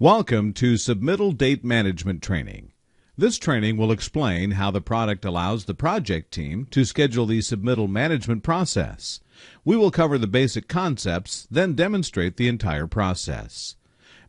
Welcome to Submittal Date Management Training. This training will explain how the product allows the project team to schedule the submittal management process. We will cover the basic concepts, then demonstrate the entire process.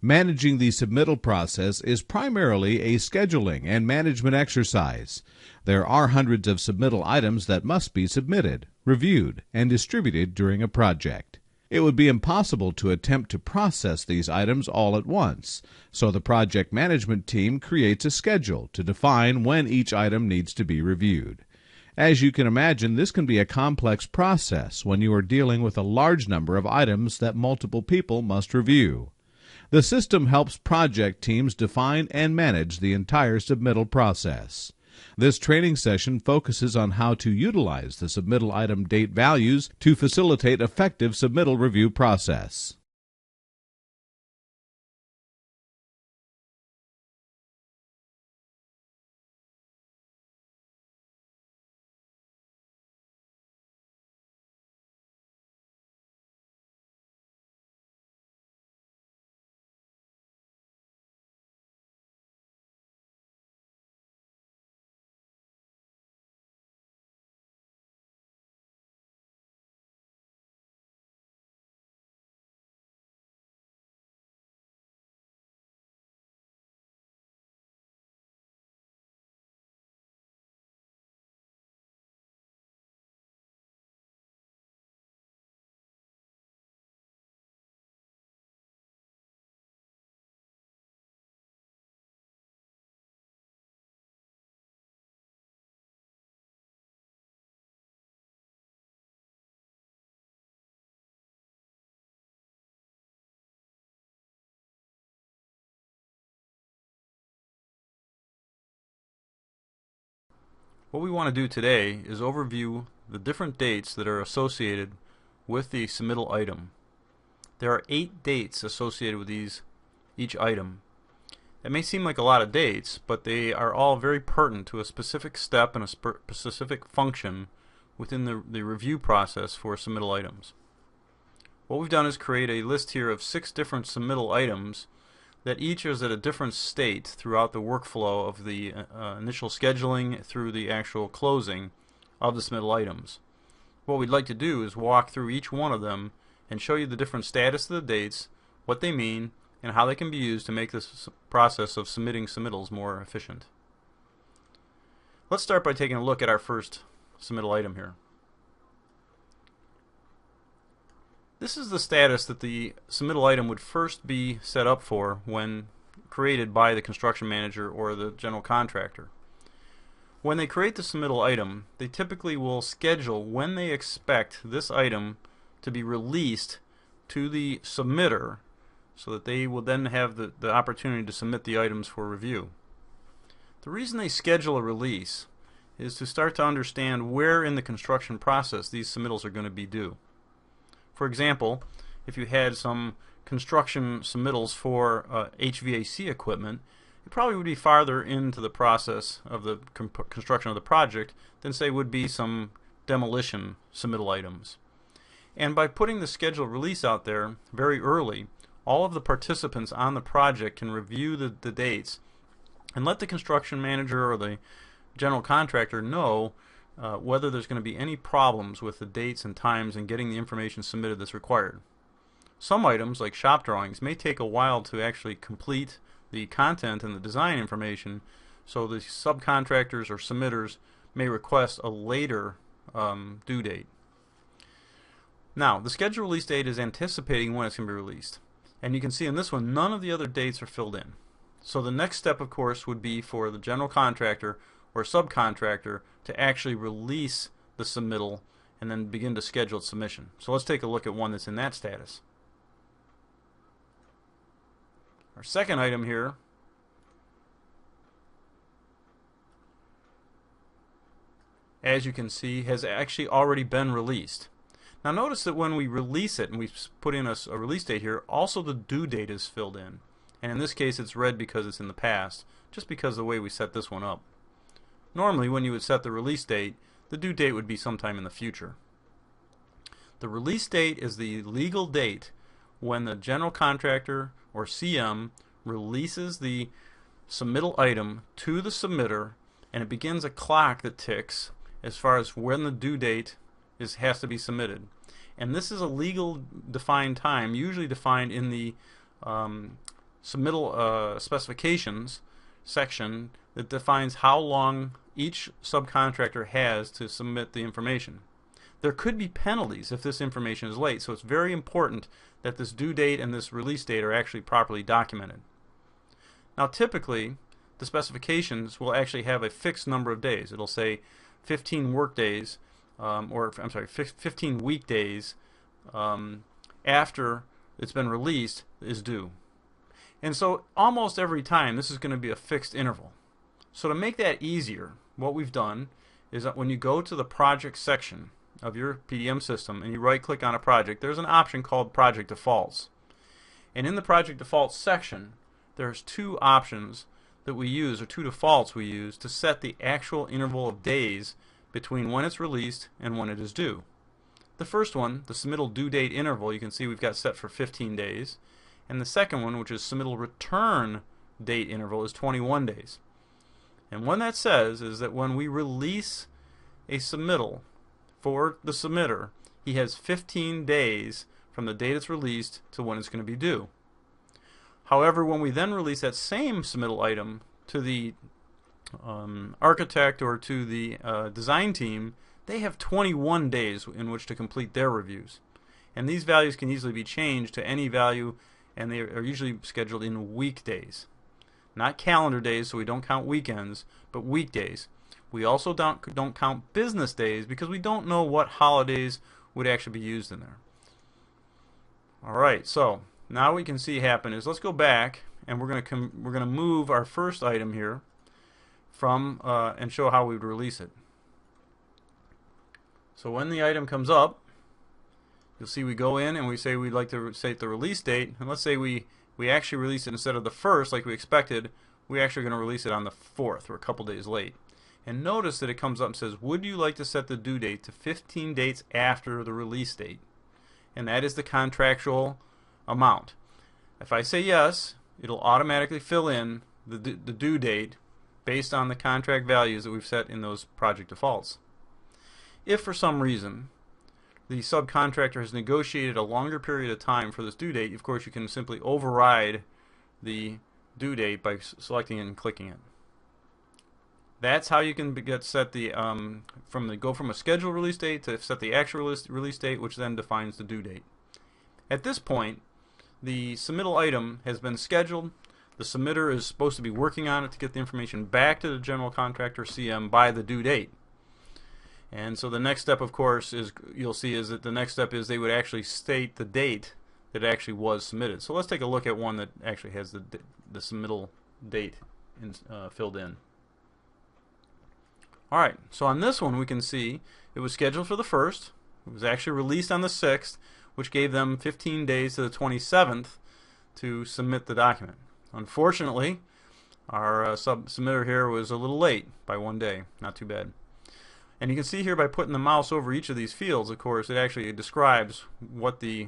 Managing the submittal process is primarily a scheduling and management exercise. There are hundreds of submittal items that must be submitted, reviewed, and distributed during a project. It would be impossible to attempt to process these items all at once, so the project management team creates a schedule to define when each item needs to be reviewed. As you can imagine, this can be a complex process when you are dealing with a large number of items that multiple people must review. The system helps project teams define and manage the entire submittal process. This training session focuses on how to utilize the submittal item date values to facilitate effective submittal review process. What we want to do today is overview the different dates that are associated with the submittal item. There are 8 dates associated with each item. It may seem like a lot of dates, but they are all very pertinent to a specific step and a specific function within the review process for submittal items. What we've done is create a list here of 6 different submittal items that each is at a different state throughout the workflow of the initial scheduling through the actual closing of the submittal items. What we'd like to do is walk through each one of them and show you the different status of the dates, what they mean, and how they can be used to make this process of submitting submittals more efficient. Let's start by taking a look at our first submittal item here. This is the status that the submittal item would first be set up for when created by the construction manager or the general contractor. When they create the submittal item, they typically will schedule when they expect this item to be released to the submitter so that they will then have the opportunity to submit the items for review. The reason they schedule a release is to start to understand where in the construction process these submittals are going to be due. For example, if you had some construction submittals for HVAC equipment, it probably would be farther into the process of the construction of the project than, say, would be some demolition submittal items. And by putting the scheduled release out there very early, all of the participants on the project can review the dates and let the construction manager or the general contractor know whether there's going to be any problems with the dates and times and getting the information submitted that's required. Some items, like shop drawings, may take a while to actually complete the content and the design information, so the subcontractors or submitters may request a later due date. Now, the scheduled release date is anticipating when it's going to be released. And you can see in this one, none of the other dates are filled in. So the next step, of course, would be for the general contractor or subcontractor to actually release the submittal and then begin to schedule submission. So let's take a look at one that's in that status. Our second item here as you can see, has actually already been released. Now notice that when we release it and we put in a release date here, also the due date is filled in. And in this case it's red because it's in the past, just because of the way we set this one up. Normally when you would set the release date, the due date would be sometime in the future. The release date is the legal date when the general contractor or CM releases the submittal item to the submitter, and it begins a clock that ticks as far as when the due date has to be submitted. And this is a legal defined time, usually defined in the submittal specifications section that defines how long each subcontractor has to submit the information. There could be penalties if this information is late, so it's very important that this due date and this release date are actually properly documented. Now typically the specifications will actually have a fixed number of days. It'll say 15 work days, 15 weekdays after it's been released is due. And so almost every time this is going to be a fixed interval. So to make that easier, what we've done is that when you go to the project section of your PDM system and you right click on a project, there's an option called project defaults. And in the project defaults section, there's two options that we use, or two defaults we use, to set the actual interval of days between when it's released and when it is due. The first one, the submittal due date interval, you can see we've got set for 15 days. And the second one, which is submittal return date interval, is 21 days. And what that says is that when we release a submittal for the submitter, he has 15 days from the date it's released to when it's going to be due. However, when we then release that same submittal item to the architect or to the design team, they have 21 days in which to complete their reviews. And these values can easily be changed to any value, and they are usually scheduled in weekdays. Not calendar days, so we don't count weekends, but weekdays. We also don't count business days because we don't know what holidays would actually be used in there. Alright, so now we can see happen is, let's go back and we're going to move our first item here from and show how we would release it. So when the item comes up, you'll see we go in and we say we'd like to set the release date, and let's say we actually release it instead of the 1st like we expected. We're actually going to release it on the 4th. We're a couple days late. And notice that it comes up and says, would you like to set the due date to 15 dates after the release date? And that is the contractual amount. If I say yes, it'll automatically fill in the due date based on the contract values that we've set in those project defaults. If for some reason the subcontractor has negotiated a longer period of time for this due date, of course you can simply override the due date by selecting it and clicking it. That's how you can set the go from a scheduled release date to set the actual release date, which then defines the due date. At this point, the submittal item has been scheduled. The submitter is supposed to be working on it to get the information back to the general contractor CM by the due date. And so the next step, of course, is you'll see is that the next step is they would actually state the date that actually was submitted. So let's take a look at one that actually has the submittal date filled in. Alright, so on this one we can see it was scheduled for the 1st. It was actually released on the 6th, which gave them 15 days to the 27th to submit the document. Unfortunately, our submitter here was a little late by 1 day. Not too bad. And you can see here by putting the mouse over each of these fields, of course, it actually describes what the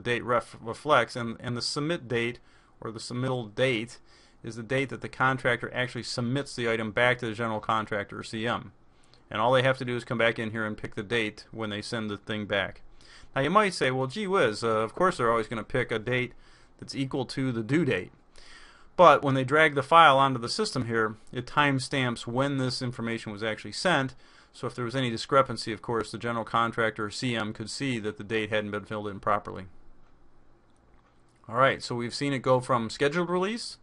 date reflects, and the submit date, or the submittal date, is the date that the contractor actually submits the item back to the general contractor or CM. And all they have to do is come back in here and pick the date when they send the thing back. Now you might say, well gee whiz, of course they're always going to pick a date that's equal to the due date. But when they drag the file onto the system here, it timestamps when this information was actually sent. So if there was any discrepancy, of course, the general contractor or CM could see that the date hadn't been filled in properly. Alright, so we've seen it go from scheduled release,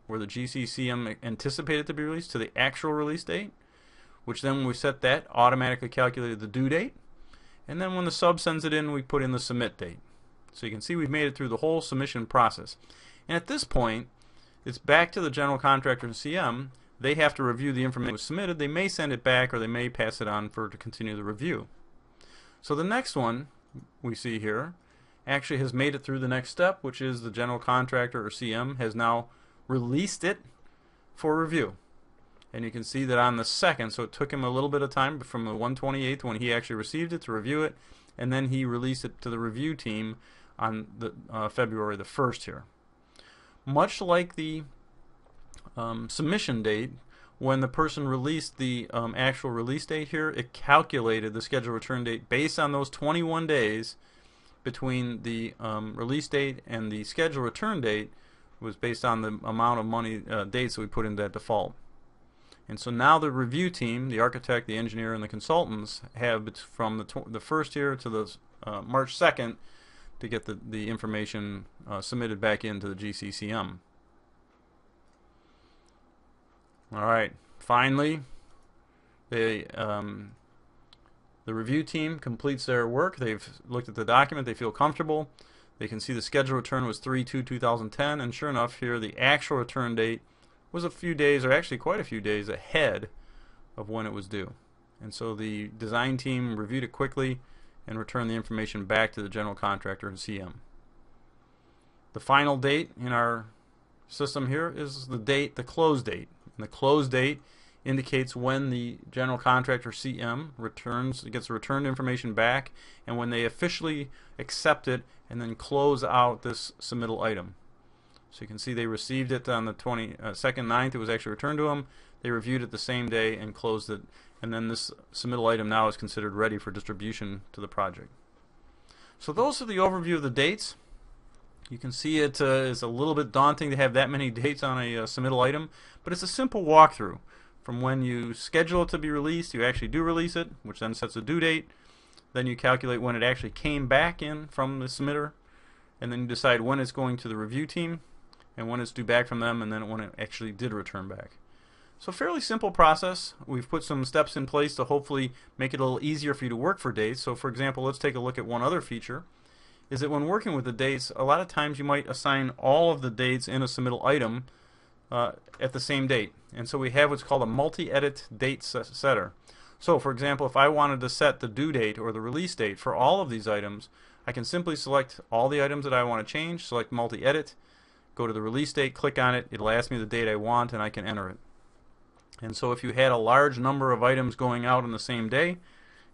where the GCCM anticipated to be released, to the actual release date, which then when we set that, automatically calculated the due date. And then when the sub sends it in, we put in the submit date. So you can see we've made it through the whole submission process. And at this point, it's back to the general contractor and CM. They have to review the information that was submitted. They may send it back, or they may pass it on to continue the review. So the next one we see here actually has made it through the next step, which is the general contractor or CM has now released it for review. And you can see that on the 2nd, so it took him a little bit of time from the 128th when he actually received it to review it, and then he released it to the review team on the February the 1st here. much like the submission date. When the person released the actual release date here, it calculated the scheduled return date based on those 21 days between the release date and the scheduled return date. Was based on the amount of money dates that we put in that default. And so now the review team, the architect, the engineer, and the consultants have from the first here to the March 2nd to get the information submitted back into the GCCM. Alright, finally, the review team completes their work. They've looked at the document, they feel comfortable. They can see the scheduled return was 3/2/2010, and sure enough, here the actual return date was a few days, or actually quite a few days, ahead of when it was due. And so the design team reviewed it quickly and returned the information back to the general contractor and CM. The final date in our system here is the close date. And the close date indicates when the general contractor CM gets the returned information back, and when they officially accept it and then close out this submittal item. So you can see they received it on the 22nd 9th. It was actually returned to them. They reviewed it the same day and closed it, and then this submittal item now is considered ready for distribution to the project. So those are the overview of the dates. You can see it is a little bit daunting to have that many dates on a submittal item, but it's a simple walkthrough. From when you schedule it to be released, you actually do release it, which then sets a due date. Then you calculate when it actually came back in from the submitter, and then you decide when it's going to the review team and when it's due back from them, and then when it actually did return back. So fairly simple process. We've put some steps in place to hopefully make it a little easier for you to work for dates. So for example, let's take a look at one other feature, is that when working with the dates, a lot of times you might assign all of the dates in a submittal item at the same date. And so we have what's called a multi-edit date setter. So for example, if I wanted to set the due date or the release date for all of these items, I can simply select all the items that I want to change, select multi-edit, go to the release date, click on it, it'll ask me the date I want, and I can enter it. And so if you had a large number of items going out on the same day,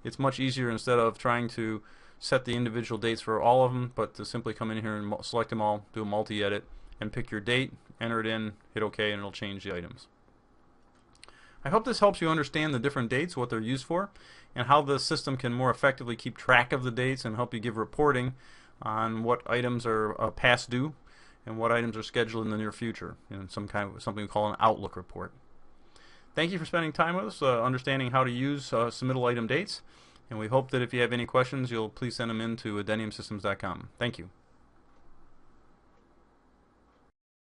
it's much easier, instead of trying to set the individual dates for all of them, but to simply come in here and select them all, do a multi-edit, and pick your date, enter it in, hit OK, and it'll change the items. I hope this helps you understand the different dates, what they're used for, and how the system can more effectively keep track of the dates and help you give reporting on what items are past due and what items are scheduled in the near future in something we call an Outlook report. Thank you for spending time with us, understanding how to use submittal item dates, and we hope that if you have any questions, you'll please send them in to addendumsystems.com. Thank you.